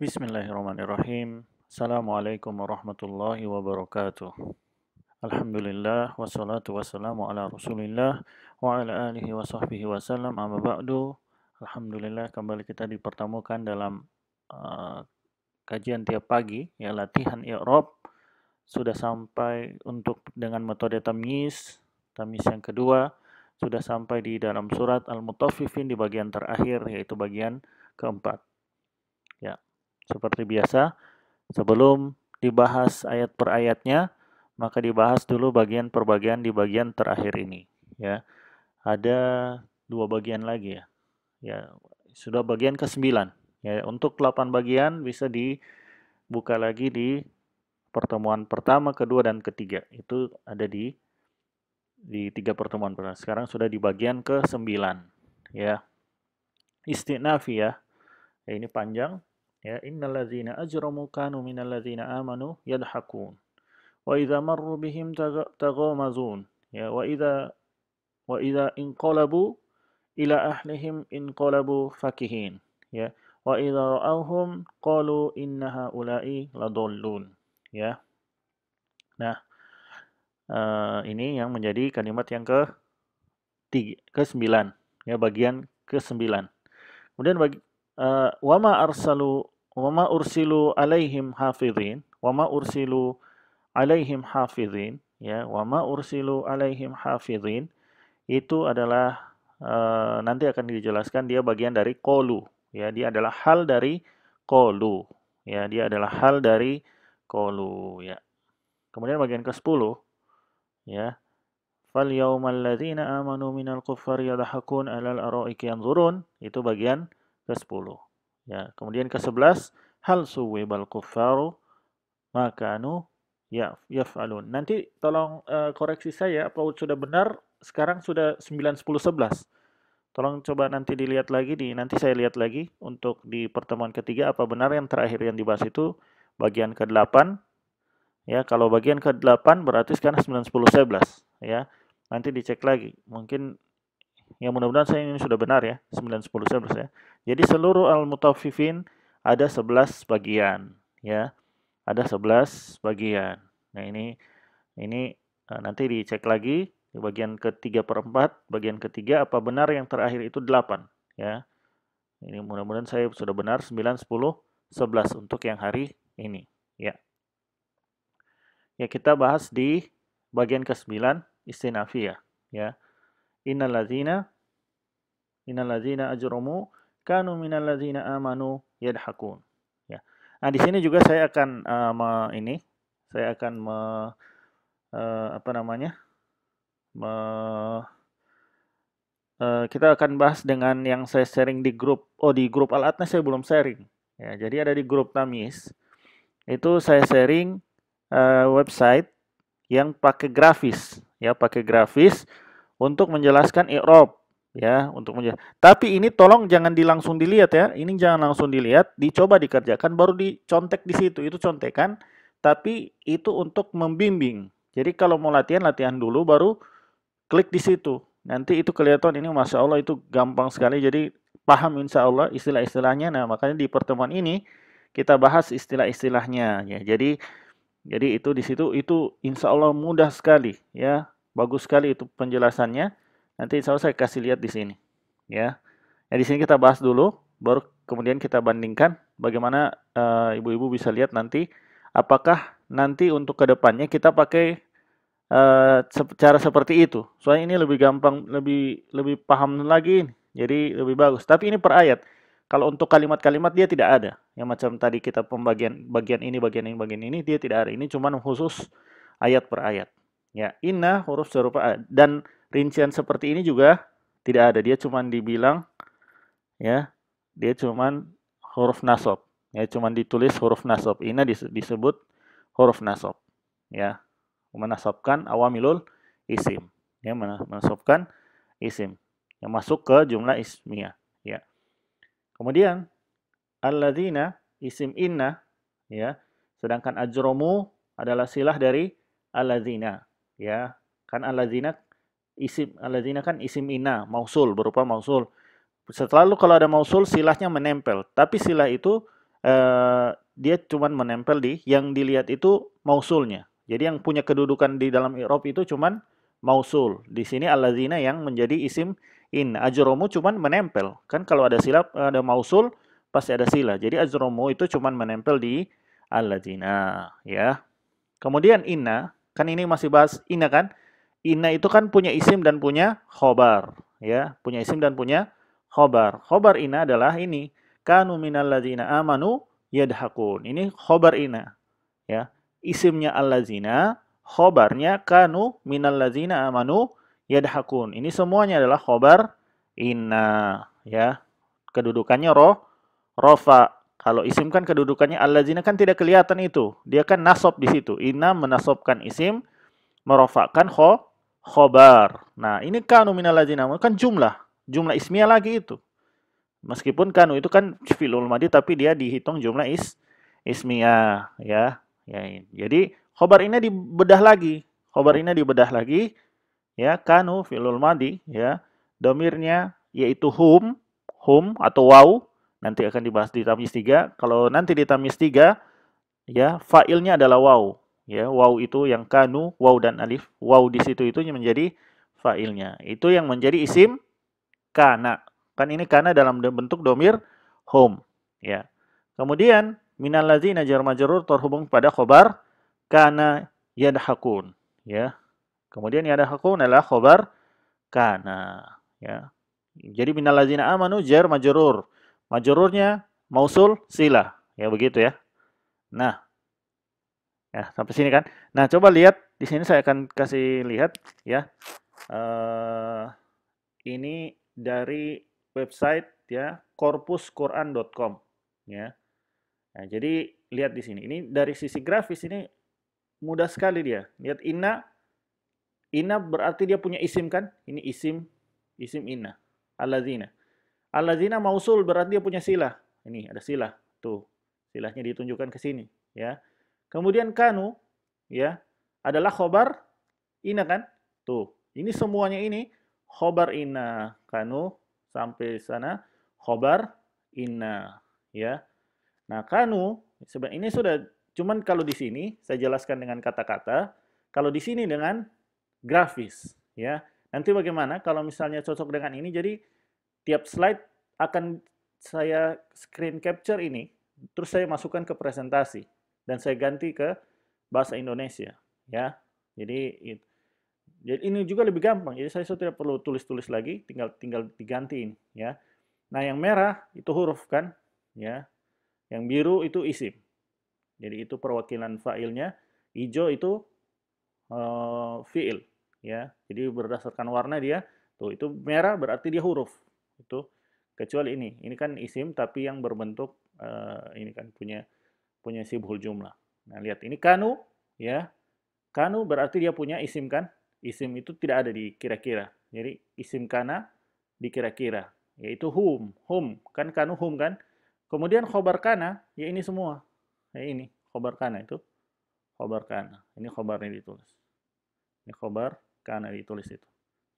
Bismillahirrahmanirrahim. Assalamualaikum warahmatullahi wabarakatuh. Alhamdulillah wassalatu wassalamu ala Rasulillah wa ala alihi wa sahbihi wasallam amma ba'du. Alhamdulillah kembali kita dipertemukan dalam kajian tiap pagi ya latihan i'rab sudah sampai untuk dengan metode tamyiz yang kedua sudah sampai di dalam surat Al-Mutaffifin di bagian terakhir yaitu bagian keempat. Ya. Seperti biasa, sebelum dibahas ayat per ayatnya, maka dibahas dulu bagian per bagian di bagian terakhir ini. Ya, ada dua bagian lagi ya. Ya, sudah bagian ke-9. Ya, untuk 8 bagian bisa dibuka lagi di pertemuan pertama, kedua, dan ketiga. Itu ada di 3 pertemuan. Sekarang sudah di bagian ke-9. Ya, istinafi ya. Ya, ini panjang. Ya, innalladzina ajramu kanu minalladzina amanu yadhakun. Wa idza marru bihim taghamazun. Ya, wa idza inqalabu ila ahlihim inqalabu fakihin. Ya, wa idza ra'awhum qalu inna haula'i ladallun. Ya. Nah, ini yang menjadi kalimat yang ke-9, ya bagian ke-9. Kemudian wama ursilu alaihim hafizin, wama ursilu alaihim hafizin, ya, wama ursilu alaihim hafizin itu adalah nanti akan dijelaskan dia bagian dari qalu, ya, dia adalah hal dari qalu, ya, dia adalah hal dari qalu, ya. Kemudian bagian ke-10, ya, fal yaumal ladzina amanu minal kuffari yadhakun alal araiki yanzurun, itu bagian ke-10. Ya, kemudian ke-11, hal suwibal kuffaru makanu yaf'alun. Nanti tolong koreksi saya apa sudah benar. Sekarang sudah 9, 10, 11. Tolong coba nanti dilihat lagi nanti saya lihat lagi untuk di pertemuan ketiga apa benar yang terakhir yang dibahas itu bagian ke-8. Ya, kalau bagian ke-8 berarti sekarang 9, 10, 11, ya. Nanti dicek lagi. Mungkin ya mudah-mudahan saya ini sudah benar ya, 9, 10, 11 ya. Jadi seluruh al-mutaffifin ada 11 bagian, ya. Ada 11 bagian. Nah, ini nanti dicek lagi di bagian ke-3/4, bagian ketiga apa benar yang terakhir itu 8, ya. Ini mudah-mudahan saya sudah benar 9, 10, 11 untuk yang hari ini, ya. Ya, kita bahas di bagian ke-9 istinafiyah, ya. Innalladzina ajramu kanu minalladzina amanu yadhakun. Ya. Nah, di sini juga saya akan kita akan bahas dengan yang saya sharing di grup. Di grup Al-Atnas saya belum sharing. Ya, jadi ada di grup Tamis. Itu saya sharing website yang pakai grafis, ya, pakai grafis untuk menjelaskan i'rab, ya, Tapi ini tolong jangan langsung dilihat ya. Ini jangan langsung dilihat, dicoba dikerjakan baru dicontek di situ. Itu contekan, tapi itu untuk membimbing. Jadi kalau mau latihan dulu baru klik di situ. Nanti itu kelihatan ini Masya Allah itu gampang sekali. Jadi paham insya Allah istilah-istilahnya. Nah, makanya di pertemuan ini kita bahas istilah-istilahnya, ya. Jadi itu di situ itu insya Allah mudah sekali, ya, bagus sekali itu penjelasannya. Nanti insya Allah saya kasih lihat di sini, ya. Ya, di sini kita bahas dulu, baru kemudian kita bandingkan bagaimana ibu-ibu bisa lihat nanti apakah nanti untuk kedepannya kita pakai cara seperti itu. Soalnya ini lebih gampang, lebih paham lagi, jadi lebih bagus. Tapi ini per ayat. Kalau untuk kalimat-kalimat dia tidak ada. Yang macam tadi kita pembagian bagian ini dia tidak ada. Ini cuma khusus ayat per ayat. Ya, inna huruf serupa dan rincian seperti ini juga tidak ada. Dia cuma dibilang, ya, dia cuma huruf nasab. Ya, cuma ditulis huruf nasab. Inna disebut huruf nasab. Ya, menasabkan awamilul isim. Ya, menasabkan isim yang masuk ke jumlah ismiyah. Ya. Kemudian alladzina isim inna, ya. Sedangkan ajromu adalah silah dari alladzina, ya. Kan alladzina kan isim inna, mausul berupa mausul. Selalu kalau ada mausul silahnya menempel, tapi silah itu dia cuman menempel di yang dilihat itu mausulnya. Jadi yang punya kedudukan di dalam i'rab itu cuman mausul. Di sini allazina yang menjadi isim in. Ajromu cuman menempel. Kan kalau ada silap, ada mausul, pasti ada sila. Jadi ajromu itu cuman menempel di allazina, ya. Kemudian inna, kan ini masih bahas inna kan? Inna itu kan punya isim dan punya khobar, ya, punya isim dan punya khobar. Khobar inna adalah ini, kanu minal ladzina amanu yadhakun. Ini khobar inna, ya. Isimnya allazina, khobarnya kanu minal ladzina amanu yadhakun. Ini semuanya adalah khobar inna, ya. Kedudukannya rofa. Kalau isim kan kedudukannya allazina kan tidak kelihatan itu. Dia kan nasab di situ. Inna menasobkan isim, merofakkan khobar. Nah, ini kanu minal ladzina kan jumlah ismiyah lagi itu. Meskipun kanu itu kan fi'lul madhi tapi dia dihitung jumlah ismiyah, ya. Ya, jadi khobar ini dibedah lagi. Khobar ini dibedah lagi, ya, kanu fi'lul madhi, ya. Domirnya yaitu hum atau waw, nanti akan dibahas di tamyiz 3. Kalau nanti di tamyiz 3, ya, fa'ilnya adalah waw. Ya, waw itu yang kanu, waw dan alif. Waw di situ itu menjadi fa'ilnya. Itu yang menjadi isim kana. Kan ini kana dalam bentuk domir hum. Ya. Kemudian minal ladzina jar majrur terhubung pada khobar kana yadhakun. Ya. Kemudian yadhakun adalah khobar kana. Ya. Jadi minal ladzina amanu jar majrur. Majrurnya mausul silah. Ya begitu ya. Nah, ya, sampai sini kan. Nah, coba lihat di sini saya akan kasih lihat ya. Eh ini dari website ya corpusquran.com ya. Nah, jadi lihat di sini. Ini dari sisi grafis ini mudah sekali dia. Lihat inna berarti dia punya isim kan? Ini isim inna. Allazina. Allazina mausul berarti dia punya silah. Ini ada silah. Tuh. Silahnya ditunjukkan ke sini ya. Kemudian kanu ya adalah khobar ina kan? Tuh, ini semuanya ini khobar ina. Kanu sampai sana khobar ina ya. Nah, kanu sebenarnya ini sudah cuman kalau di sini saya jelaskan dengan kata-kata, kalau di sini dengan grafis ya. Nanti bagaimana kalau misalnya cocok dengan ini jadi tiap slide akan saya screen capture ini terus saya masukkan ke presentasi dan saya ganti ke bahasa Indonesia ya. Jadi ini juga lebih gampang. Jadi saya tidak perlu tulis-tulis lagi, tinggal digantiin ya. Nah, yang merah itu huruf kan ya. Yang biru itu isim. Jadi itu perwakilan fa'ilnya, hijau itu fi'il ya. Jadi berdasarkan warna dia tuh itu merah berarti dia huruf. Itu kecuali ini kan isim tapi yang berbentuk ini kan punya sibhul jumlah. Nah, lihat ini kanu ya. Kanu berarti dia punya isim kan? Isim itu tidak ada di kira-kira. Jadi isim kana di kira-kira, yaitu hum kan kanu hum kan. Kemudian khobar kana ya ini semua. Ya ini khobar kana itu khobar kana. Ini khobarnya ditulis. Ini khobar kana ditulis itu.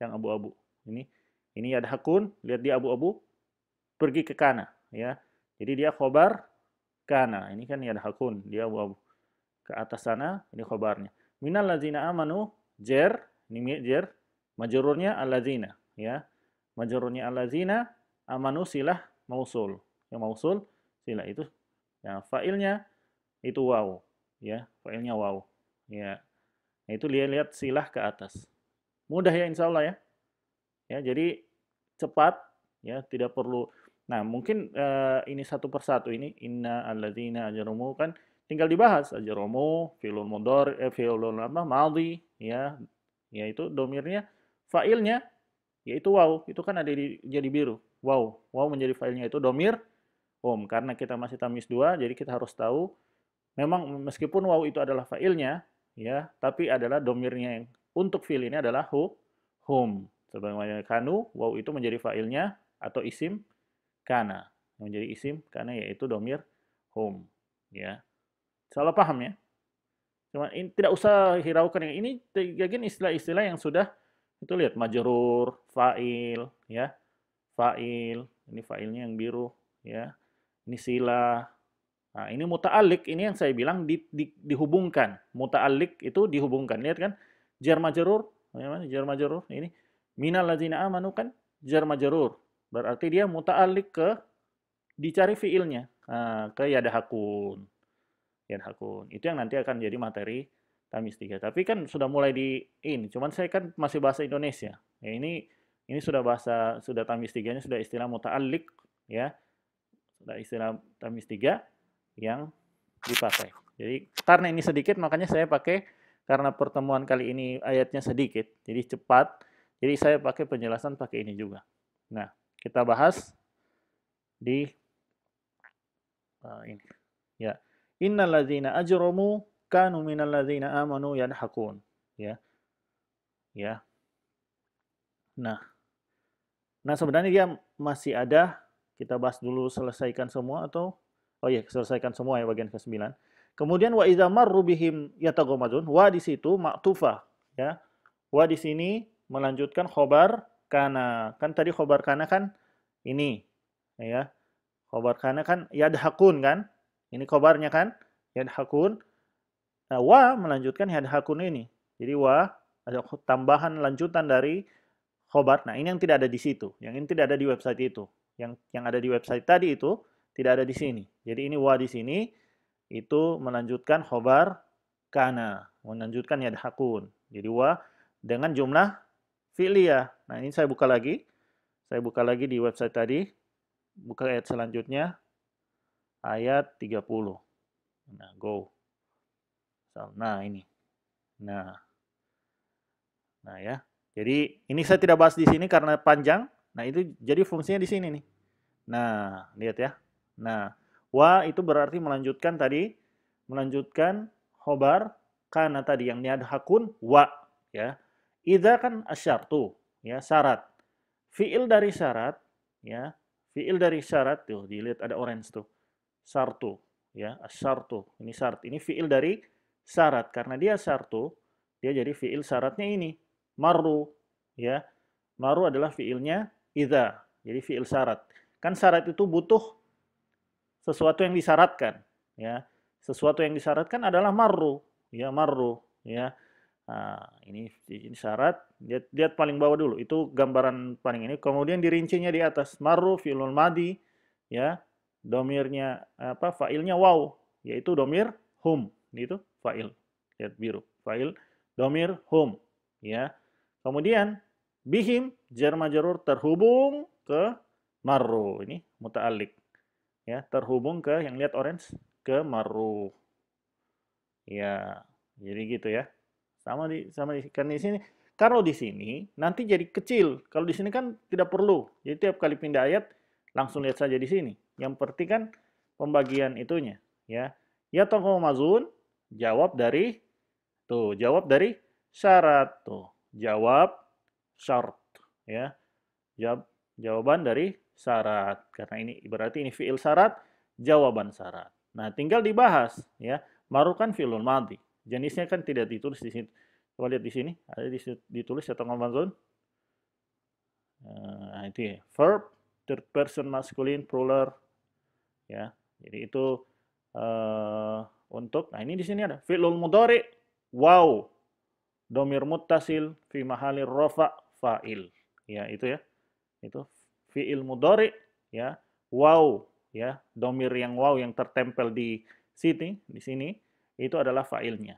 Yang abu-abu. Ini ada hakun, lihat dia abu-abu pergi ke kana ya. Jadi dia khobar kana. Ini kan ya ada hakun, dia abu-abu. Ke atas sana ini khobarnya. Minal ladzina amanu jer, ini jer, majrurnya alladzina ya. Majrurnya alladzina, amanu silah mausul. Yang mausul silah itu ya fa'ilnya itu waw ya, fa'ilnya waw. Ya. Nah, itu lihat silah ke atas. Mudah ya insyaallah ya. Ya, jadi cepat ya, tidak perlu. Nah, mungkin ini satu persatu ini inna alladzina ajramu kan tinggal dibahas ajramu fi'lul mudhari fi'lul madhi ya. Yaitu domirnya fa'ilnya yaitu waw, itu kan ada jadi biru. Waw menjadi fa'ilnya itu domir karena kita masih tamyiz 2 jadi kita harus tahu memang meskipun waw itu adalah fa'ilnya ya, tapi adalah domirnya yang untuk fi'il ini adalah hum. Sebagaimana kanu, waw itu menjadi fa'ilnya atau isim kana. Menjadi isim kana yaitu domir hum. Ya. Salah paham ya? Cuma ini, tidak usah hiraukan yang ini bagian istilah-istilah yang sudah itu lihat majrur, fa'il, ya. Fa'il, ini fa'ilnya yang biru, ya. Ini silah, Nah, ini muta'alliq, ini yang saya bilang dihubungkan. Muta'alliq itu dihubungkan. Lihat kan? Jar majrur, jar majrur ini. Minal ladzina amanu kan jar majrur. Berarti dia muta'alliq ke dicari fiilnya. Nah, ke yadhakun. Yadhakun. Itu yang nanti akan jadi materi Tamis 3. Tapi kan sudah mulai di ini, cuman saya kan masih bahasa Indonesia. Ya, ini sudah bahasa, sudah Tamis 3-nya sudah istilah muta'alliq ya. Sudah istilah Tamis 3 yang dipakai. Jadi karena ini sedikit makanya saya pakai, karena pertemuan kali ini ayatnya sedikit, jadi cepat. Jadi saya pakai penjelasan pakai ini juga. Nah, kita bahas di ini. Ya. Innal ladzina ajramu kanu minal ladzina amanu yadhakun. Ya. Ya. Nah, sebenarnya dia masih ada, kita bahas dulu selesaikan semua atau oh iya, selesaikan semua ya bagian ke-9. Kemudian wa idza marru bihim yataghamadun, wa di situ maktufah ya. Wa di sini melanjutkan khobar kana. Kan tadi khobar kana kan ini ya. Khobar kana kan yadhakun kan? Ini khobarnya kan yadhakun. Nah, wa melanjutkan yadhakun ini. Jadi wa ada tambahan lanjutan dari khobar. Nah, ini yang tidak ada di situ. Yang ini tidak ada di website itu. Yang ada di website tadi itu tidak ada di sini. Jadi ini wa di sini itu melanjutkan khobar kana, melanjutkan yadhakun. Jadi wa dengan jumlah fi'liyah. Nah, ini saya buka lagi. Saya buka lagi di website tadi. Buka ayat selanjutnya. Ayat 30. Nah, go. Nah, ini. Nah. Nah, ya. Jadi, ini saya tidak bahas di sini karena panjang. Nah, itu jadi fungsinya di sini nih. Nah, lihat ya. Nah, wa itu berarti melanjutkan tadi, melanjutkan khobar kana tadi yang yadhakun wa ya. Idza kan asyartu ya, syarat. Fiil dari syarat ya. Fiil dari syarat tuh, dilihat ada orange tuh. Syartu ya, asyartu. Ini syarat. Ini fiil dari syarat karena dia syartu, dia jadi fiil syaratnya ini. Marru ya. Marru adalah fiilnya idza. Jadi fiil syarat. Kan syarat itu butuh sesuatu yang disyaratkan ya. Sesuatu yang disyaratkan adalah marru ya, marru ya. Nah, ini syarat. Lihat paling bawah dulu. Itu gambaran paling ini. Kemudian dirincinya di atas. Marru fi'lul madi ya. Domirnya apa? Fa'ilnya waw, yaitu domir hum. Itu fa'il. Lihat biru. Fa'il domir hum ya. Kemudian bihim jar majrur terhubung ke marru. Ini muta'alliq. Ya, terhubung ke yang lihat orange ke marru. Ya, jadi gitu ya. Sama di kan di sini. Kalau di sini nanti jadi kecil. Kalau di sini kan tidak perlu. Jadi tiap kali pindah ayat langsung lihat saja di sini. Yang penting kan pembagian itunya, ya. Ya taqamazun jawab dari syarat tuh. Jawab syarat, ya. Jawaban dari syarat. Karena ini berarti ini fiil syarat, jawaban syarat. Nah, tinggal dibahas, ya. Maru kan fi'lul madhi. Jenisnya kan tidak ditulis di sini. Coba lihat di sini, ada ditulis atau ngomong. Nah, itu ya. Verb, third person masculine, plural. Ya, jadi itu untuk, nah ini di sini ada. Fi'lul mudhari, wow. Domir muttasil, fi mahalir rofa, fa'il. Ya, itu ya. Itu fi'il mudhari, ya. Wow, ya. Domir yang wow yang tertempel di sini, itu adalah fa'ilnya.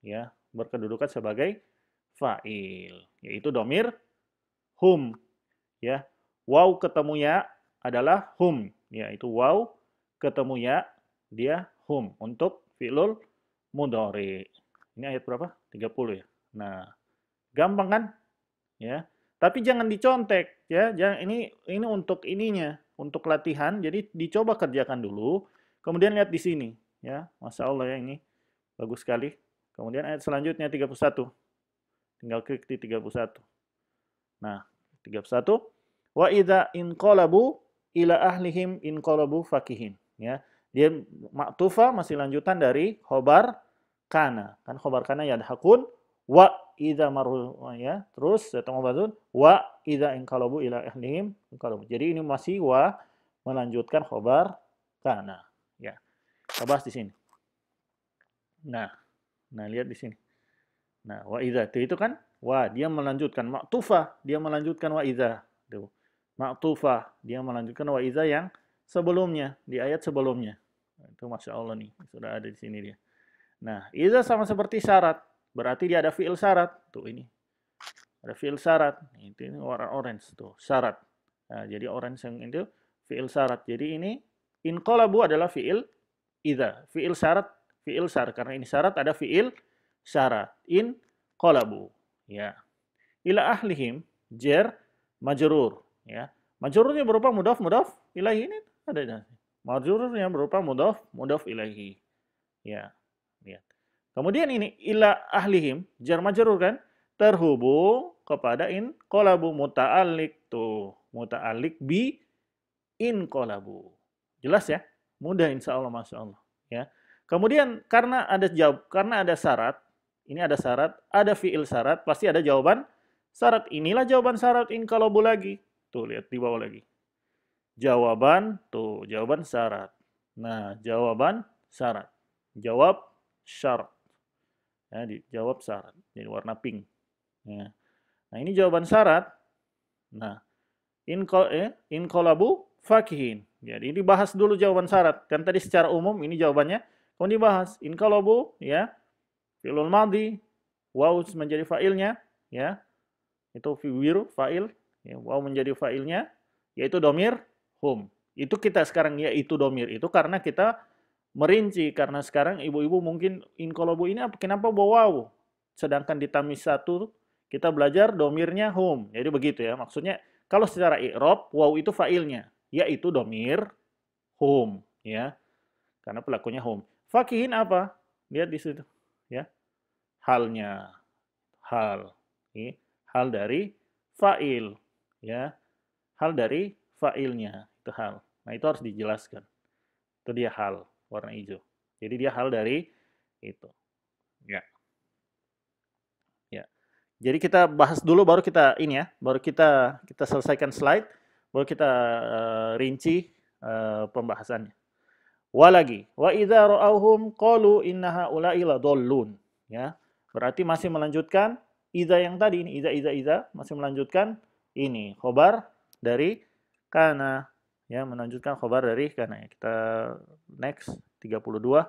Ya, berkedudukan sebagai fa'il, yaitu domir hum ya. Waw ketemu ya adalah hum, yaitu waw ketemu ya dia hum untuk fi'lul mudhari. Ini ayat berapa? 30 ya. Nah, gampang kan? Ya. Tapi jangan dicontek ya. Jangan ini untuk ininya, untuk latihan. Jadi dicoba kerjakan dulu, kemudian lihat di sini ya. Masya Allah ya, ini bagus sekali. Kemudian ayat selanjutnya 31. Tinggal klik di 31. Nah, 31. Wa idza inqalabu ila ahlihim inqalabu fakihin. Ya. Dia maktufa masih lanjutan dari khobar kana. Kan khobar kana yadhakun wa idza maru ya. Terus tangobazun wa idza inqalabu ila ahlihim inqalabu. Jadi ini masih wa melanjutkan khobar kana. Ya. Kita bahas di sini. Nah, lihat di sini. Nah, wa idza itu kan wa dia melanjutkan ma'tufah, dia melanjutkan wa idza. Tuh. Ma'tufah, dia melanjutkan wa idza yang sebelumnya, di ayat sebelumnya. Itu Masya Allah nih, sudah ada di sini dia. Nah, idza sama seperti syarat, berarti dia ada fi'il syarat. Tuh ini. Ada fi'il syarat. Itu ini warna orange tuh, syarat. Nah, jadi orange yang itu fi'il syarat. Jadi ini inqalabu adalah fi'il idza. Fi'il syarat, karena ini syarat ada fi'il syarat. In qalabu. Ya. Ila ahlihim jar majrur, ya. Majrurnya berupa mudhaf ilahi ini ada. Majrurnya berupa mudhaf ilahi. Ya. Lihat. Kemudian ini ila ahlihim jar majrur kan terhubung kepada in qalabu muta'alliq tuh. Muta'alliq bi in qalabu. Jelas ya? Mudah insya Allah, Masya Allah. Ya. Kemudian karena ada syarat, ini ada syarat, ada fiil syarat, pasti ada jawaban syarat. Inilah jawaban syarat in qalabu lagi. Tuh lihat di bawah lagi. Jawaban syarat. Nah, jawaban syarat. Jawab syarat. Ya, dijawab syarat. Jadi warna pink. Ya. Nah, ini jawaban syarat. Nah, in qalabu fakihin. Jadi dibahas dulu jawaban syarat. Kan tadi secara umum ini jawabannya. Kemudian dibahas in qalabu ya fi'lul madhi, waw menjadi fa'ilnya ya. Itu fi'il fa'il ya, waw menjadi fa'ilnya yaitu domir hum. Itu kita sekarang yaitu domir itu karena kita merinci, karena sekarang ibu-ibu mungkin in qalabu ini kenapa bawa waw? Sedangkan di tamis 1 kita belajar domirnya hum. Jadi begitu ya. Maksudnya kalau secara i'rab waw itu fa'ilnya yaitu domir hum ya. Karena pelakunya hum. Fakihin apa? Lihat di situ ya. Halnya. Hal. Ini hal dari fa'il ya. Hal dari fa'ilnya itu hal. Nah, itu harus dijelaskan. Itu dia hal warna hijau. Jadi dia hal dari itu. Ya. Ya. Jadi kita bahas dulu baru kita ini ya, baru kita selesaikan slide, baru kita rinci pembahasannya. Wa lagi, wa idza ra'awhum qalu inna haula'i ladallun. Ya. Berarti masih melanjutkan idza yang tadi ini, idza masih melanjutkan ini khobar dari kana ya, melanjutkan khobar dari kana. Kita next 32.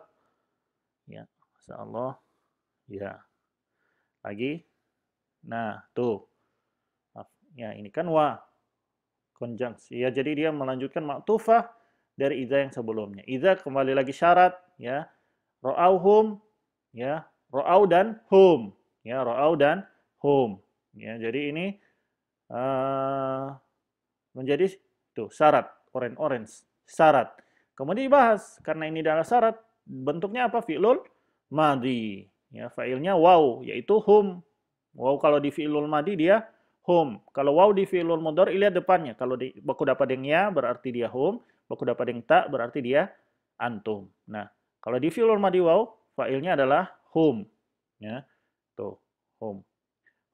Ya, masyaallah. Ya. Lagi. Nah, tuh. Ya, ini kan wa konjungsi. Ya, jadi dia melanjutkan maktufah dari idza yang sebelumnya. Idza kembali lagi syarat ya. Ra'auhum ya, ra'au dan hum. Ya, ra'au dan hum. Ya, jadi ini menjadi tuh syarat orange syarat. Kemudian dibahas karena ini adalah syarat, bentuknya apa? Fi'lul madhi. Ya, fa'ilnya waw yaitu hum. Waw kalau di fi'lul madhi dia hum. Kalau waw di fi'lul mudhari lihat depannya. Kalau di baku dapat yang ya berarti dia hum, baku dapat yang ta berarti dia antum. Nah, kalau di fi'lul madhi waw fa'ilnya adalah hum. Ya. Tuh, hum.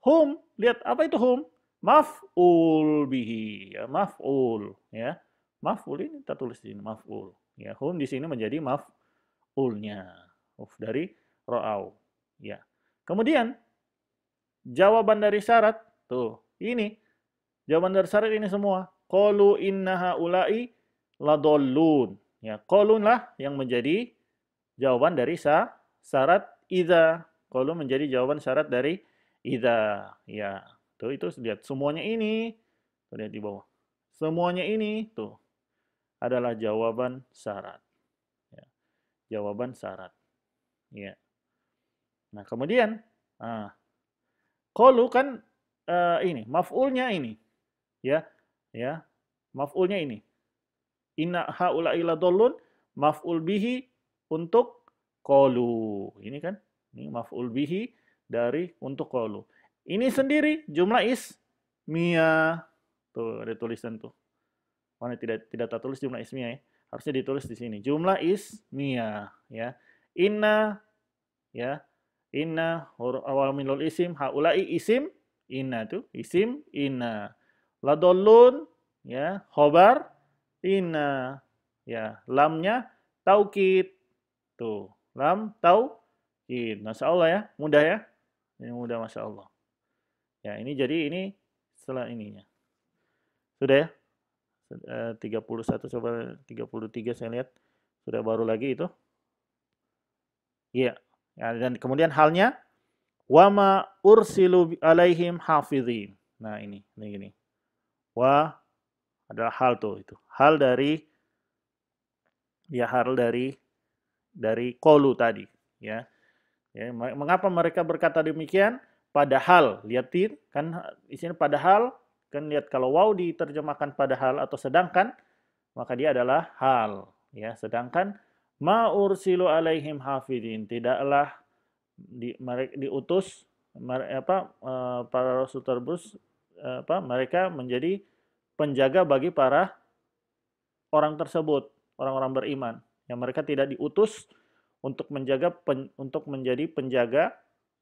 Hum, lihat apa itu hum? Maf'ul bihi, ya, maf'ul, ya. Maf'ul ini kita tulis di sini maf'ul. Ya, hum di sini menjadi maf'ulnya. Dari ra'au, ya. Kemudian jawaban dari syarat tuh, ini. Jawaban dari syarat ini semua. Qalu inna haula'i ladallun. Ya, qalun lah yang menjadi jawaban dari syarat idza. Qalu menjadi jawaban syarat dari idza. Ya. Tuh itu lihat semuanya ini. Tuh lihat di bawah. Semuanya ini tuh adalah jawaban syarat. Ya. Jawaban syarat. Ya. Nah, kemudian qalu kan ini maf'ulnya ini. Ya. Ya. Maf'ulnya ini. Inna haula'i ladallun maf'ul bihi untuk qalu. Ini kan ini maf'ul bihi dari untuk qalu. Ini sendiri jumlah ismiyah. Tuh ada tulisan tuh. Mana tidak tertulis jumlah ismiyah ya. Harusnya ditulis di sini. Jumlah ismiyah ya. Inna ya. Inna awal minul isim haula'i isim inna tuh isim inna. Ladallun ya khobar inna ya. Lamnya taukid Tuh, lam tauhid. Masya Allah ya, mudah ya. Ini mudah Masya Allah. Ya, ini jadi ini setelah ininya. Sudah ya? 31 coba 33 saya lihat. Sudah baru lagi itu. Iya. Ya, dan kemudian halnya wama ursilu alaihim hafizin. Nah, ini gini. Wa adalah hal tuh itu. Hal dari qaulu tadi, ya. Ya, mengapa mereka berkata demikian? Padahal, lihatin kan di sini padahal kan lihat kalau waw diterjemahkan padahal atau sedangkan maka dia adalah hal, ya. Sedangkan ma ursilu alaihim hafidin, tidaklah diutus para rasul tersebut mereka menjadi penjaga bagi para orang tersebut, orang-orang beriman. Yang mereka tidak diutus untuk menjadi penjaga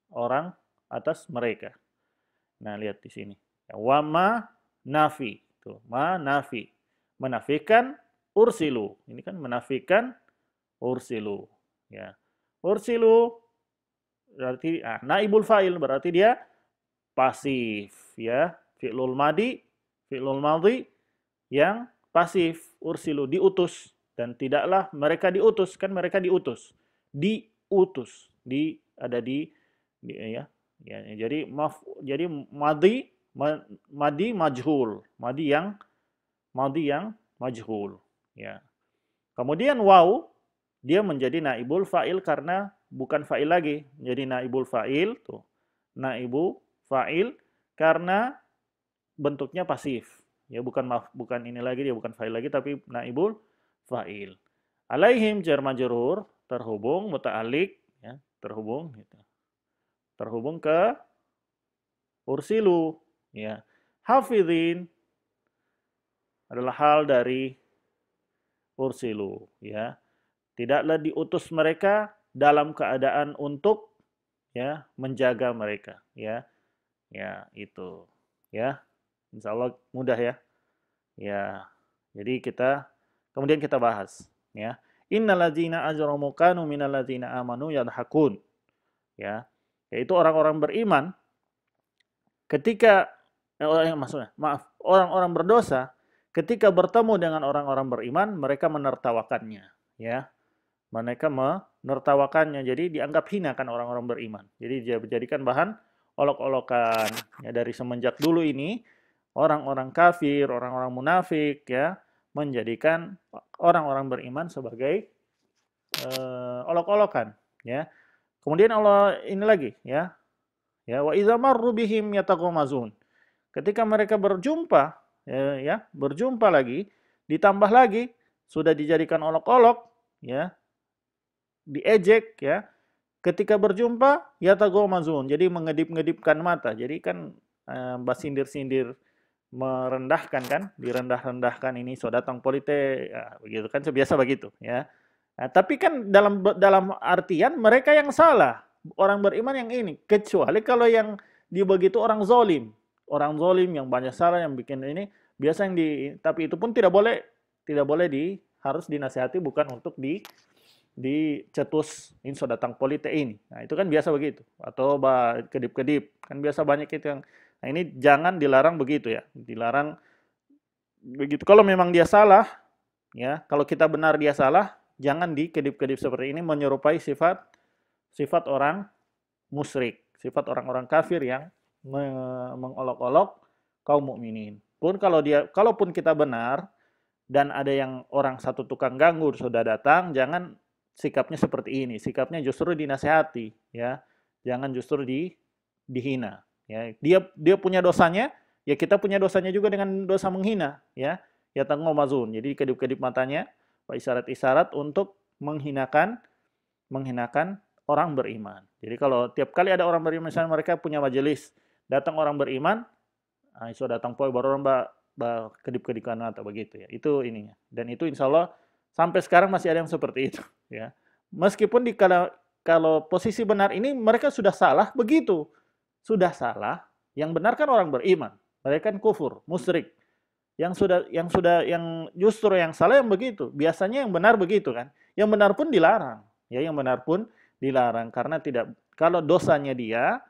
orang atas mereka. Nah, lihat di sini. Wama nafi. Tuh, ma nafi. Menafikan ursilu. Ini kan menafikan ursilu. Ya. Ursilu berarti naibul fa'il berarti dia pasif, ya. Fi'lul madhi yang pasif, ursilu diutus, dan tidaklah mereka diutus, kan mereka diutus. Diutus, ada di ya. Ya, jadi madhi majhul, madhi yang majhul, ya. Kemudian waw dia menjadi naibul fa'il karena bukan fa'il lagi, menjadi naibul fa'il tuh. Naibu fa'il karena bentuknya pasif. Ya, bukan ini lagi, dia bukan fa'il lagi tapi naibul fa'il. Alaihim jar majrur terhubung muta'alliq, ya, terhubung gitu. Terhubung ke ursilu, ya. Hafizin adalah hal dari ursilu, ya. Tidaklah diutus mereka dalam keadaan untuk, ya, menjaga mereka, ya. Ya, itu. Ya. Insya Allah mudah ya. Ya. Jadi kemudian kita bahas, ya. Innalladzina ajramu kanu minalladzina amanu yadhakun. Ya. Yaitu orang-orang beriman ketika orang-orang berdosa ketika bertemu dengan orang-orang beriman mereka menertawakannya, ya. Mereka menertawakannya, jadi dianggap hina kan orang-orang beriman. Jadi dia dijadikan bahan olok-olokan. Ya, dari semenjak dulu ini orang-orang kafir, orang-orang munafik, ya, menjadikan orang-orang beriman sebagai olok-olokan, ya. Kemudian Allah ini lagi, ya. Ya, wa idza marru bihim yataghamazun. Ketika mereka berjumpa, ya, berjumpa lagi, ditambah lagi sudah dijadikan olok-olok, ya. Diejek, ya. Ketika berjumpa yataghamazun. Jadi mengedip-ngedipkan mata. Jadi kan basindir-sindir, merendahkan kan, direndah-rendahkan, ini so datang politik, ya, begitu kan, biasa begitu, ya. Nah, tapi kan dalam artian mereka yang salah, orang beriman yang ini, kecuali kalau yang begitu orang zolim yang banyak salah, yang bikin ini, biasa tapi itu pun tidak boleh harus dinasihati, bukan untuk dicetus, ini so datang politik ini. Nah, itu kan biasa begitu, atau kedip-kedip, kan biasa banyak itu yang. Nah, ini jangan dilarang begitu, ya, dilarang begitu. Kalau memang dia salah, ya, kalau kita benar dia salah, jangan dikedip-kedip seperti ini, menyerupai sifat orang musyrik, sifat orang-orang kafir yang mengolok-olok kaum mukminin. Kalaupun kita benar dan ada yang orang satu tukang ganggu sudah datang, jangan sikapnya seperti ini. Sikapnya justru dinasehati, ya. Jangan justru dihina, ya. Dia punya dosanya, ya kita punya dosanya juga dengan dosa menghina, ya. Ya tangomazun. Jadi kedip-kedip matanya, isyarat-isyarat untuk menghinakan orang beriman. Jadi kalau tiap kali ada orang beriman, misalnya mereka punya majelis, datang orang beriman, iso datang poin baru orang kedip-kedipan atau begitu, ya. Itu ininya. Dan itu insya Allah sampai sekarang masih ada yang seperti itu, ya. Meskipun kalau posisi benar ini mereka sudah salah begitu. Sudah salah, yang benar kan orang beriman. Mereka kan kufur, musyrik. Yang justru yang salah yang begitu. Biasanya yang benar begitu kan. Yang benar pun dilarang. Ya, yang benar pun dilarang karena tidak, kalau dosanya dia,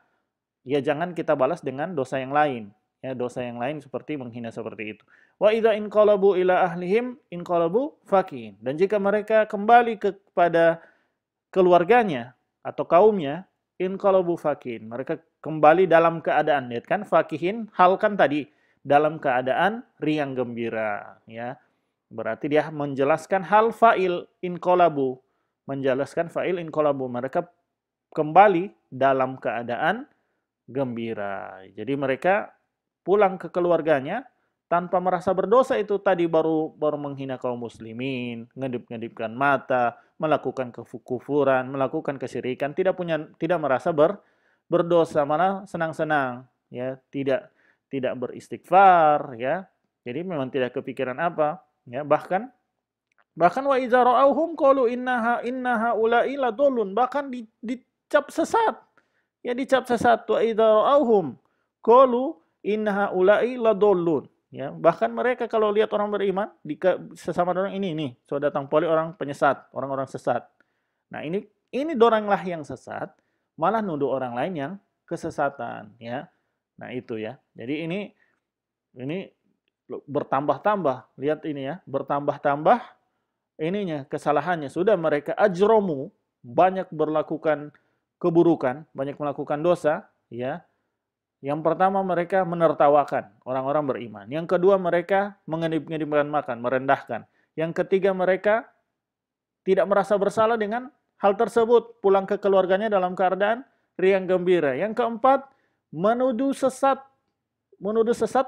ya jangan kita balas dengan dosa yang lain. Ya, dosa yang lain seperti menghina seperti itu. Wa idza inqalabu ila ahlihim inqalabu fakihin. Dan jika mereka kembali kepada keluarganya atau kaumnya, inqalabu fakihin. Mereka kembali dalam keadaan, lihat kan, fakihin, hal kan tadi, dalam keadaan riang gembira. Ya, berarti dia menjelaskan hal fa'il inqalabu. Menjelaskan fa'il inqalabu. Mereka kembali dalam keadaan gembira. Jadi mereka pulang ke keluarganya tanpa merasa berdosa, itu tadi baru menghina kaum muslimin, ngedip-ngedipkan mata, melakukan kekufuran, melakukan kesyirikan, tidak merasa berdosa, malah senang-senang, ya, tidak beristighfar, ya. Jadi memang tidak kepikiran apa, ya, bahkan wa idza ra'awhum qalu innaha ula'i ladallun, bahkan dicap sesat. Ya, dicap sesat. Wa idza ra'awhum qalu innaha ula'i ladallun. Ya, bahkan mereka kalau lihat orang beriman, sesama orang ini nih, so datang poli orang penyesat, orang-orang sesat. Nah, ini doranglah yang sesat, malah nuduh orang lain yang kesesatan, ya. Nah, itu ya. Jadi ini bertambah-tambah. Lihat ini ya, bertambah-tambah ininya, kesalahannya. Sudah mereka ajromu, banyak berlakukan keburukan, banyak melakukan dosa, ya. Yang pertama mereka menertawakan orang-orang beriman. Yang kedua mereka mengedip-ngedipkan makan, merendahkan. Yang ketiga mereka tidak merasa bersalah dengan hal tersebut, pulang ke keluarganya dalam keadaan riang gembira. Yang keempat, menuduh sesat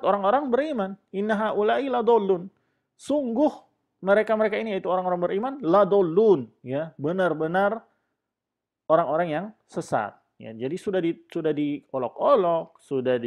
orang-orang beriman. Innaha ulai ladollun. Sungguh mereka-mereka ini, yaitu orang-orang beriman, ladollun, ya, benar-benar orang-orang yang sesat. Ya, jadi sudah diolok-olok, sudah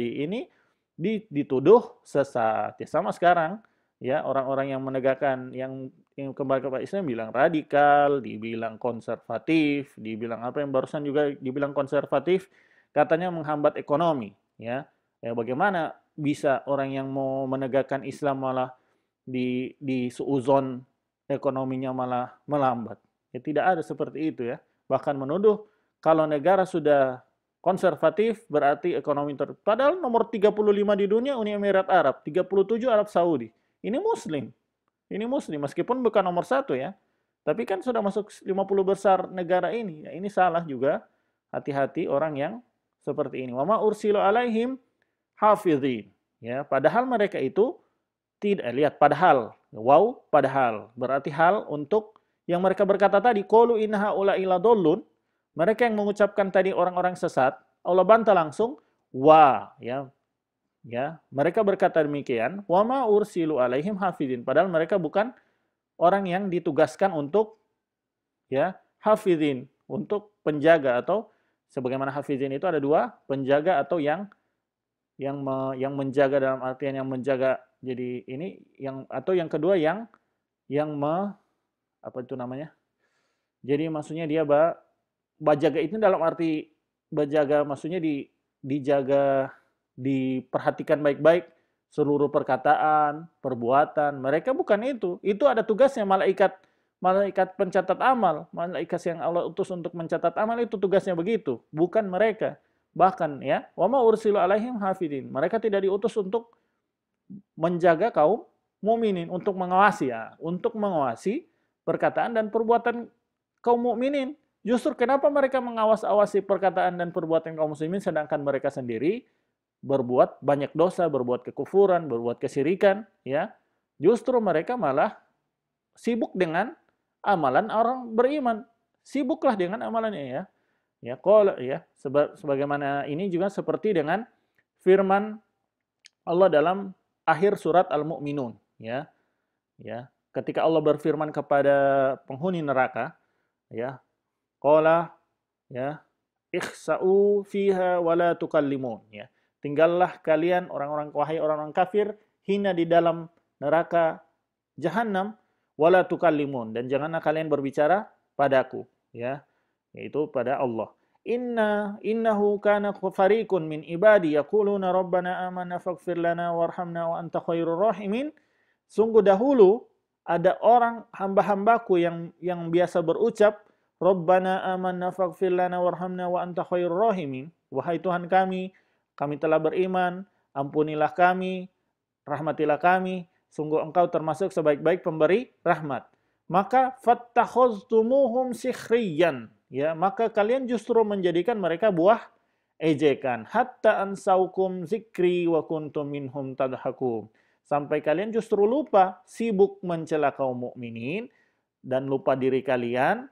dituduh sesat. Ya, sama sekarang, ya, orang-orang yang menegakkan yang kembali kepada Islam bilang radikal, dibilang konservatif, dibilang apa yang barusan juga dibilang konservatif, katanya menghambat ekonomi, ya. Ya, bagaimana bisa orang yang mau menegakkan Islam malah di suuzon ekonominya malah melambat? Ya, tidak ada seperti itu, ya. Bahkan menuduh kalau negara sudah konservatif berarti ekonomi padahal nomor 35 di dunia Uni Emirat Arab, 37 Arab Saudi. Ini muslim. Ini muslim meskipun bukan nomor satu, ya. Tapi kan sudah masuk 50 besar negara ini. Ya, ini salah juga. Hati-hati orang yang seperti ini. Wa ma ursilu alaihim hafizin. Ya, padahal mereka itu tidak, lihat, padahal. Wow, padahal. Berarti hal untuk yang mereka berkata tadi, qalu innaha ula'i ladollun. Mereka yang mengucapkan tadi orang-orang sesat, Allah bantah langsung, ya, mereka berkata demikian, wa ma ursilu alaihim hafizin, padahal mereka bukan orang yang ditugaskan untuk, ya, hafizin, untuk penjaga, atau sebagaimana hafizin itu ada dua, penjaga atau yang menjaga, dalam artian yang menjaga, jadi ini atau yang kedua yang apa itu namanya? Jadi maksudnya dia bajaga itu dalam arti bajaga, maksudnya dijaga, diperhatikan baik-baik seluruh perkataan, perbuatan. Mereka bukan itu. Itu ada tugasnya malaikat pencatat amal, malaikat yang Allah utus untuk mencatat amal, itu tugasnya begitu, bukan mereka. Bahkan, ya, wa ma ursilu alaihim hafidin. Mereka tidak diutus untuk menjaga kaum mukminin, untuk mengawasi perkataan dan perbuatan kaum mukminin. Justru kenapa mereka mengawas-awasi perkataan dan perbuatan kaum muslimin sedangkan mereka sendiri berbuat banyak dosa, berbuat kekufuran, berbuat kesyirikan, ya. Justru mereka malah sibuk dengan amalan orang beriman. Sibuklah dengan amalannya, ya. Ya, sebagaimana ini juga seperti dengan firman Allah dalam akhir surat Al-Mu'minun, ya. Ya, ketika Allah berfirman kepada penghuni neraka, ya, qala, ya, ikhsa'u fiha wa la tukallimun, ya. Tinggallah kalian wahai orang-orang kafir, hina di dalam neraka jahanam, wa la tukallimun, dan janganlah kalian berbicara padaku, ya. Yaitu pada Allah. Innahu kana fariqun min ibadi yaquluna rabbana amanna faghfir lana warhamna wa anta khairur rahimin. Sungguh dahulu ada orang hamba-hambaku yang biasa berucap, Rabbana amanna faghfir lana warhamna wa anta khairur rahimin. Wahai Tuhan kami telah beriman, ampunilah kami, rahmatilah kami, sungguh Engkau termasuk sebaik-baik pemberi rahmat. Maka fattakhaztumuhum sikhriyan, ya, maka kalian justru menjadikan mereka buah ejekan. Hatta ansaukum zikri wa kuntum minhum tadhakun. Sampai kalian justru lupa, sibuk mencela kaum mukminin dan lupa diri kalian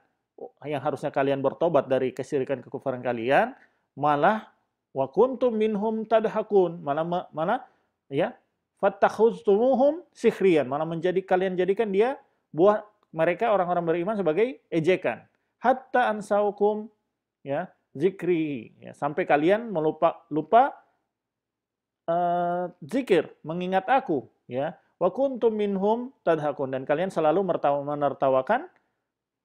yang harusnya kalian bertobat dari kesyirikan kekufuran kalian, malah wa kuntum minhum tadhakun, malah ya fattakhuztumuhum sikhriyan, malah kalian jadikan dia buah mereka orang-orang beriman sebagai ejekan. Hatta ansaukum, ya, zikri, ya, sampai kalian lupa zikir, mengingat aku, ya. Wa kuntum minhum tadhakun, dan kalian selalu menertawakan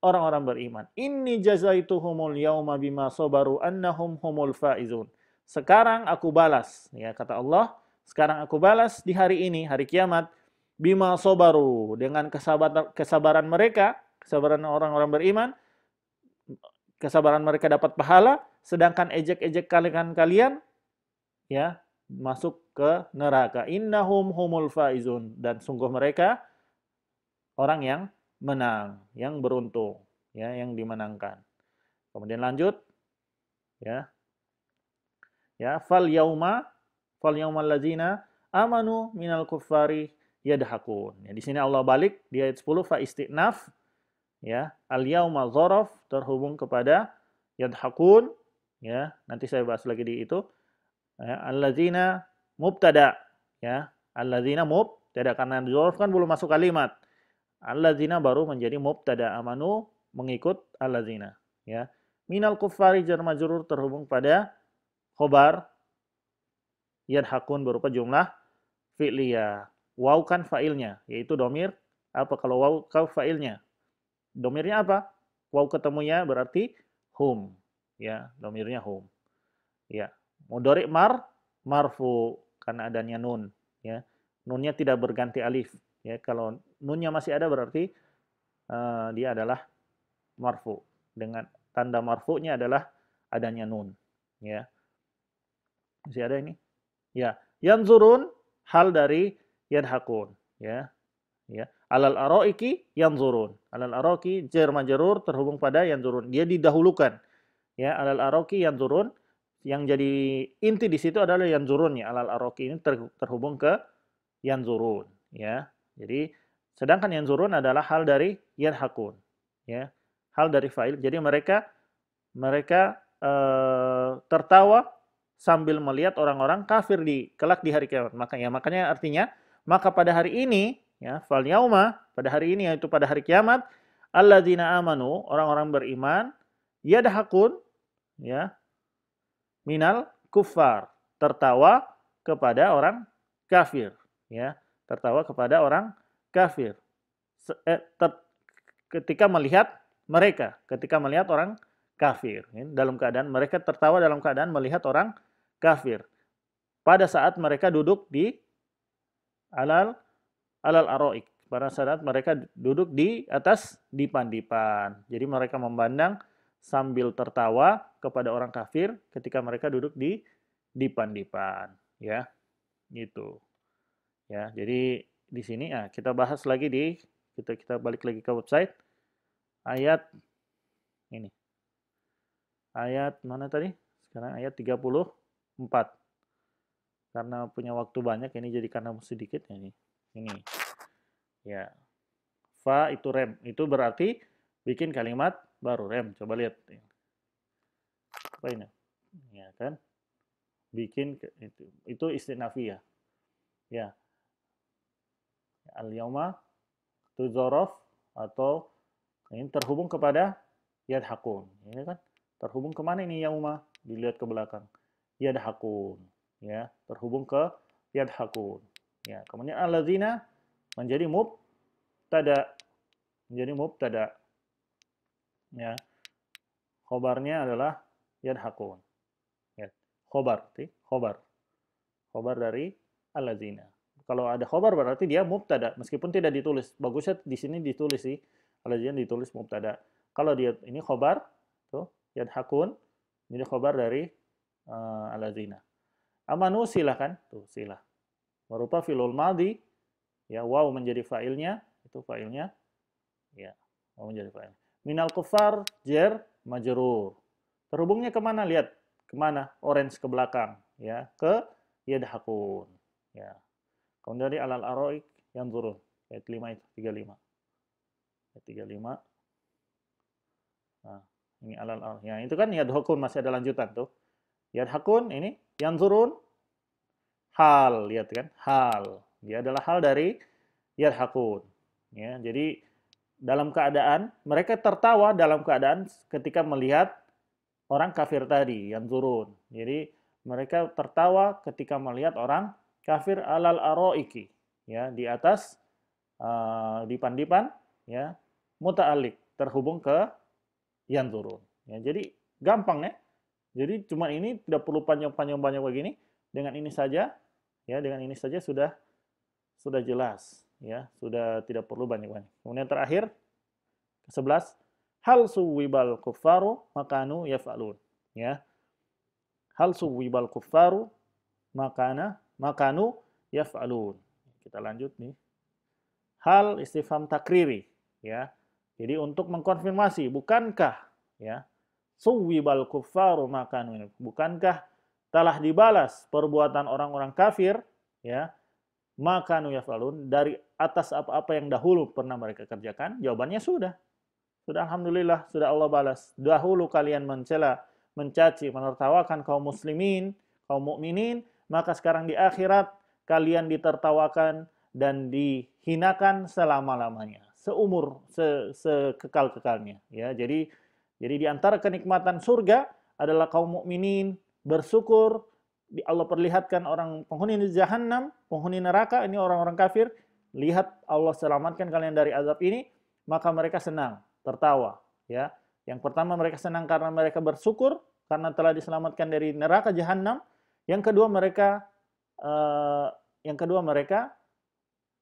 orang-orang beriman. Inni jazaituhumul yauma bima sabaru annahum humul faizun. Sekarang aku balas, ya, kata Allah, sekarang aku balas di hari ini, hari kiamat, bima sabaru, dengan kesabaran mereka, kesabaran orang-orang beriman, kesabaran mereka dapat pahala, sedangkan ejek-ejek kalian, ya, masuk ke neraka. Innahum humul faizun, dan sungguh mereka orang yang menang, yang beruntung, ya, yang dimenangkan. Kemudian lanjut, ya. Ya, fal yaumal ladzina amanu minal kuffari yadhakun. Ya, di sini Allah balik di ayat 10 fa istinaf, ya. Al yauma dzaraf terhubung kepada yadhakun, ya. Nanti saya bahas lagi di itu. Ya, alladzina mubtada, ya. Alladzina mubtada, karena dzaraf kan belum masuk kalimat. Alladzina baru menjadi mubtada, amanu mengikut alladzina, ya. Minal kuffari jar majrur terhubung pada khobar yadhakun berupa jumlah fi'liyah. Waw kan fa'ilnya, yaitu domir. Apa kalau waw kau fa'ilnya? Domirnya apa? Waw ketemunya berarti hum, ya, domirnya hum, ya. Mudhari marfu karena adanya nun, ya. Nunnya tidak berganti alif, ya. Kalau nunnya masih ada berarti dia adalah marfu. Dengan tanda marfu'nya adalah adanya nun, ya. Masih ada ini? Ya, yanzurun hal dari yadhakun, ya. Ya. Alal araiki yanzurun. Alal araiki jar majrur terhubung pada yanzurun. Dia didahulukan. Ya, alal araiki yanzurun. Yang jadi inti di situ adalah yanzurunnya. Alal araiki ini terhubung ke yanzurun, ya. Jadi sedangkan yanzurun adalah hal dari yadhakun, ya. Hal dari fa'il. Jadi mereka tertawa sambil melihat orang-orang kafir kelak di hari kiamat. Makanya artinya, maka pada hari ini, ya, fal yauma, pada hari ini, yaitu pada hari kiamat, alladzina amanu, orang-orang beriman, yadhakun, ya, minal kuffar, tertawa kepada orang kafir, ya, tertawa kepada orang kafir. Ketika melihat orang kafir, ya, dalam keadaan mereka tertawa dalam keadaan melihat orang kafir pada saat mereka duduk di alal araik, pada saat mereka duduk di atas dipan-dipan. Jadi mereka memandang sambil tertawa kepada orang kafir ketika mereka duduk di dipan-dipan, ya. Gitu. Ya, jadi di sini kita bahas lagi kita balik lagi ke website ayat ini. Ayat mana tadi? Sekarang ayat 34. Karena punya waktu banyak ini, jadi karena sedikit ya ini. Ini. Ya. Fa itu rem. Itu berarti bikin kalimat baru, rem. Coba lihat. Apa ini? Ya kan? Bikin itu istinafiyah. Ya. Al-yauma itu dzaraf atau ini terhubung kepada yadhakun. Ini kan terhubung kemana ini yauma? Dilihat ke belakang. Yadhakun, ya, terhubung ke yadhakun. Ya, kemudian alladzina menjadi mubtada. Ya. Khobarnya adalah yadhakun. Ya. Khobar dari alladzina. Kalau ada khobar berarti dia mubtada, meskipun tidak ditulis. Bagusnya di sini ditulis sih. Alladzina ditulis mubtada. Kalau dia ini khobar, tuh yadhakun, jadi khobar dari alazina. Amanu silahkan, tuh silah. Berupa filul madhi, ya waw menjadi fa'ilnya, itu fa'ilnya, ya waw menjadi fa'il. Minal kufar jer majrur. Terhubungnya kemana? Lihat kemana? Orange ke belakang, ya ke yadhakun, ya. Kemudian dari alal aroik yang turun ayat 5 itu 35. Ayat 35. Nah, ini alal aroik. Ya, itu kan yadhakun masih ada lanjutan tuh. Yadhakun ini yang turun hal, lihat kan? Hal. Dia adalah hal dari yadhakun. Ya, jadi dalam keadaan mereka tertawa dalam keadaan ketika melihat orang kafir tadi yang turun. Jadi mereka tertawa ketika melihat orang kafir alal aroiki, ya di atas dipan-dipan, ya muta'alik terhubung ke yang turun. Ya, jadi gampang ya. Jadi cuma ini tidak perlu panjang-panjang banyak begini. Dengan ini saja, ya dengan ini saja sudah jelas, ya sudah tidak perlu banyak-banyak. Kemudian terakhir ke-11, hal suwibal kuffaru makanu yaf'alun, ya. Hal suwibal kuffaru makanu yaf'alun. Kita lanjut nih. Hal istifham takriri, ya. Jadi untuk mengkonfirmasi, bukankah, ya, suwibal kuffaru makanu, bukankah telah dibalas perbuatan orang-orang kafir, ya, makanu yaf'alun, dari atas apa-apa yang dahulu pernah mereka kerjakan? Jawabannya sudah. Sudah alhamdulillah, sudah Allah balas. Dahulu kalian mencela, mencaci, menertawakan kaum muslimin, kaum mukminin, maka sekarang di akhirat kalian ditertawakan dan dihinakan selama-lamanya, seumur sekekal-kekalnya, ya. Jadi di antara kenikmatan surga adalah kaum mukminin bersyukur, Allah perlihatkan orang penghuni Jahannam, penghuni neraka, ini orang-orang kafir, lihat Allah selamatkan kalian dari azab ini, maka mereka senang, tertawa, ya. Yang pertama mereka senang karena mereka bersyukur karena telah diselamatkan dari neraka Jahannam. Yang kedua mereka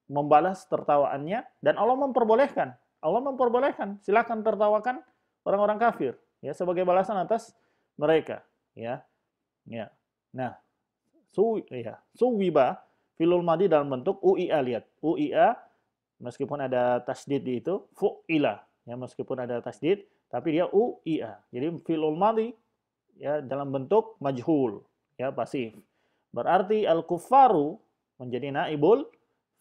membalas tertawaannya dan Allah memperbolehkan. Silakan tertawakan orang-orang kafir, ya, sebagai balasan atas mereka, ya. Ya. Nah, suwiba filul madi dalam bentuk uia, lihat. Uia meskipun ada tasdid di itu, fu'ila, ya, meskipun ada tasdid tapi dia uia. Jadi filul madi, ya, dalam bentuk majhul, ya, pasif. Berarti al-kuffaru menjadi naibul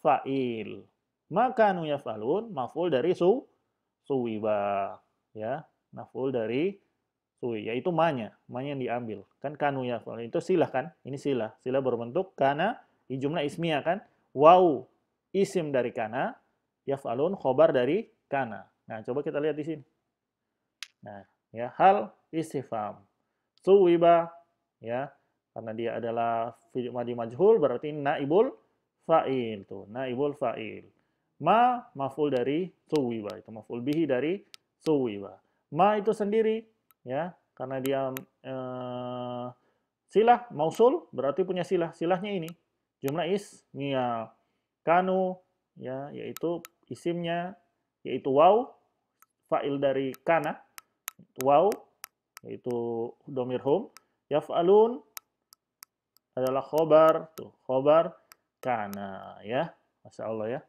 fa'il. Makanu yaf'alun maf'ul dari suwiba, ya, maf'ul dari suwi, yaitu manya yang diambil. Kan kanu yaf'alun itu silah kan? Ini silah berbentuk kana di jumlah ismiyah kan? Waw isim dari kana, yaf'alun khobar dari kana. Nah, coba kita lihat di sini. Nah, ya, hal istifham. Suwiba, ya, karena dia adalah fi'il madhi majhul berarti naibul fa'il tuh, naibul fa'il. Maf'ul dari suwiba, itu maf'ul bihi dari suwiba. Ma itu sendiri, ya, karena dia silah mausul berarti punya silahnya ini jumlah ismiyah. Kanu, ya, yaitu isimnya, yaitu waw, fa'il dari kana, waw, yaitu domir hum. Yaf'alun adalah khobar, tuh, khobar kana, ya. Masya Allah, ya.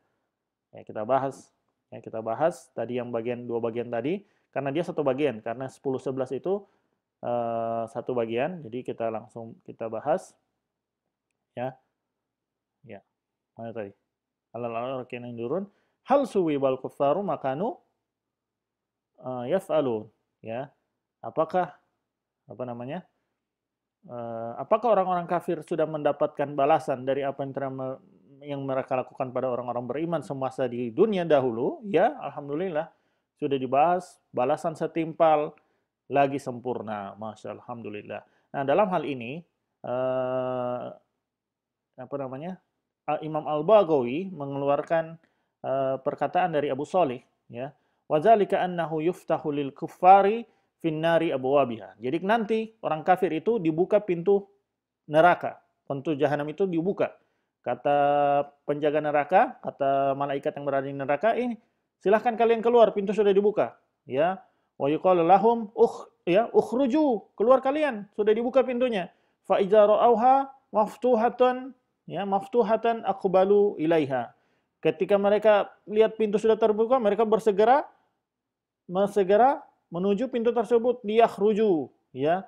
Ya, kita bahas tadi yang dua bagian tadi, karena dia satu bagian, karena 10-11 itu satu bagian, jadi kita bahas, ya. Ya, mana tadi? Alal yang durun, hal suwibal kuffaru makanu yaf'alun, ya. Apakah apakah orang-orang kafir sudah mendapatkan balasan dari apa yang mereka lakukan pada orang-orang beriman semasa di dunia dahulu? Ya, alhamdulillah sudah dibahas, balasan setimpal lagi sempurna, masya Allah, alhamdulillah. Nah, dalam hal ini Imam Al-Baghawi mengeluarkan perkataan dari Abu Shalih, ya, wadzalika annahu yuftahu lil kuffari finnari abwabiha. Jadi nanti orang kafir itu dibuka pintu neraka, pintu jahanam itu dibuka. Kata penjaga neraka, kata malaikat yang berada di neraka, ini silahkan kalian keluar, pintu sudah dibuka, ya. Wa yuqalu lahum ukhruju, keluar kalian, sudah dibuka pintunya. Fa idza ra'auha maftuhatan, ya, maftuhatan aqbalu ilaiha. Ketika mereka lihat pintu sudah terbuka, mereka segera menuju pintu tersebut, liyakhruju, ya.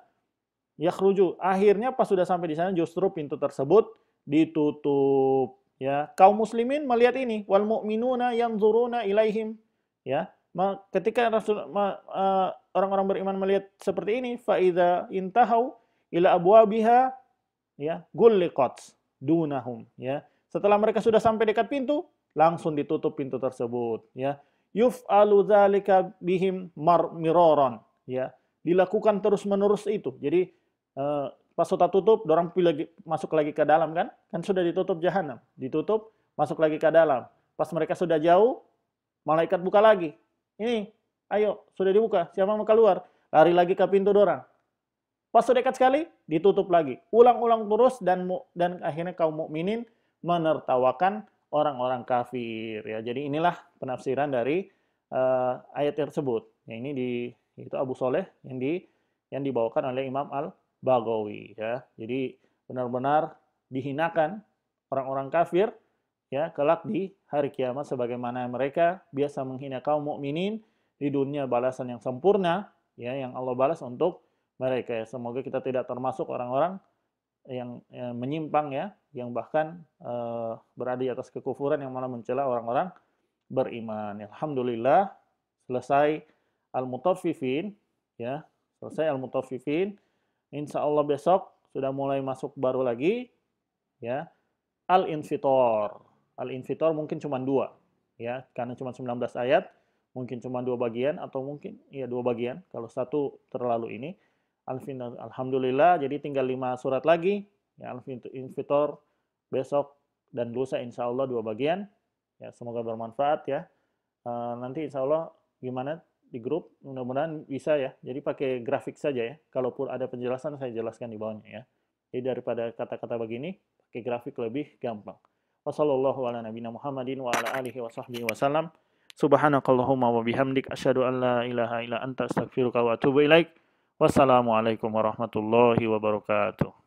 Yakhruju. Akhirnya pas sudah sampai di sana justru pintu tersebut ditutup, ya. Kaum muslimin melihat ini, wal mu'minuna yanzuruna ilaihim, ya. Ketika orang-orang beriman melihat seperti ini, fa idza intahau ila abwabiha, ya, gulliqat dunahum, ya. Setelah mereka sudah sampai dekat pintu, langsung ditutup pintu tersebut, ya. Yuf'alu dzalika bihim miraran, ya. Dilakukan terus-menerus itu. Jadi pas sudah tutup, dorang masuk lagi ke dalam, kan? Kan sudah ditutup jahanam. Ditutup, masuk lagi ke dalam. Pas mereka sudah jauh, malaikat buka lagi. Ini, ayo, sudah dibuka. Siapa mau keluar? Lari lagi ke pintu dorang. Pas sudah dekat sekali, ditutup lagi. Ulang-ulang terus dan akhirnya kaum mukminin menertawakan orang-orang kafir. Ya, jadi inilah penafsiran dari ayat tersebut. Ya, ini itu Abu Soleh yang dibawakan oleh Imam Al-Baghawi. Ya, jadi benar-benar dihinakan orang-orang kafir, ya, kelak di hari kiamat sebagaimana mereka biasa menghina kaum mukminin di dunia, balasan yang sempurna, ya, yang Allah balas untuk mereka. Ya. Semoga kita tidak termasuk orang-orang yang menyimpang, ya, yang bahkan berada di atas kekufuran yang malah mencela orang-orang beriman. Alhamdulillah selesai Al-Mutaffifin, ya, selesai Al-Mutaffifin. Insya Allah besok sudah mulai masuk baru lagi, ya, Al-Infitor. Al-Infitor mungkin cuma 2, ya, karena cuma 19 ayat, mungkin cuma 2 bagian, atau mungkin, ya, 2 bagian, kalau satu terlalu ini. Alhamdulillah, jadi tinggal 5 surat lagi, ya, Al-Infitor besok dan lusa insya Allah 2 bagian, ya, semoga bermanfaat, ya. Nanti insya Allah gimana di grup, mudah-mudahan bisa, ya, jadi pakai grafik saja, ya, kalaupun ada penjelasan saya jelaskan di bawahnya, ya. Jadi daripada kata-kata begini, pakai grafik lebih gampang. Wassallallahu ala nabiyina Muhammadin wa ala alihi wa sahbihi wasallam. Subhanakallahumma wa bihamdik asyhadu an la ilaha illa anta astaghfiruka wa atubu ilaik. Wassalamualaikum warahmatullahi wabarakatuh.